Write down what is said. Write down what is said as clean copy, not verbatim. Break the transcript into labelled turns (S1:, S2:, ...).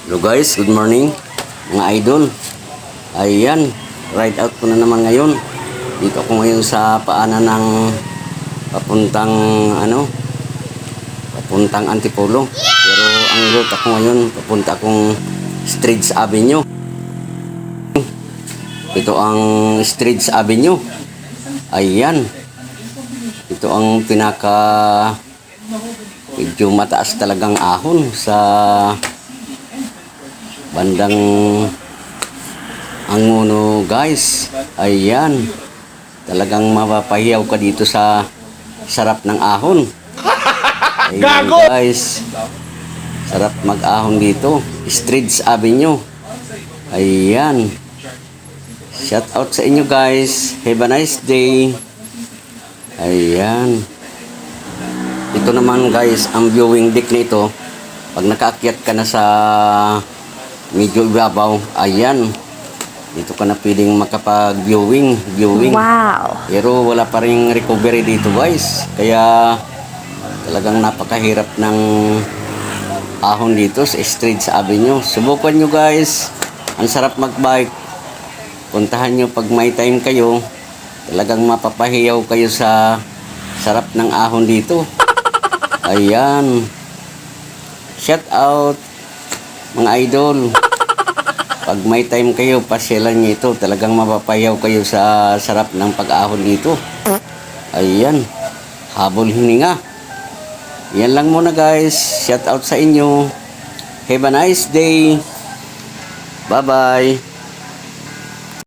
S1: Hello guys, good morning mga idol. Ayan, ride out ko na naman ngayon. Dito ako ngayon sa paanan ng papuntang papuntang Antipolo. Pero ang route ako ngayon, papunta akong Streets Avenue. Ito ang Streets Avenue. Ayan. Ito ang pinaka medyo mataas talagang ahon sa bandang Angono guys. Ayan, talagang mapapahiyaw ka dito sa sarap ng ahon. Ayan guys, sarap mag-ahon dito, Streets Avenue. Ayan, shout out sa inyo guys, have a nice day. Ayan, ito naman guys ang viewing deck nito. Pag nakaakyat ka na sa medyo ibabaw, ayan, dito ka na pwedeng makapag-viewing.
S2: Wow!
S1: Pero wala pa rin recovery dito guys. Kaya talagang napakahirap ng ahon dito sa Streets Avenue. Subukan nyo guys. Ang sarap magbike. Puntahan nyo pag may time kayo. Talagang mapapahiyaw kayo sa sarap ng ahon dito. Ayan. Shout out mga idol. Pag may time kayo, pasyalan nyo ito. Talagang mapapayaw kayo sa sarap ng pag-ahon dito. Ayan, habol hininga. Yan lang muna guys. Shout out sa inyo. Have a nice day. Bye bye.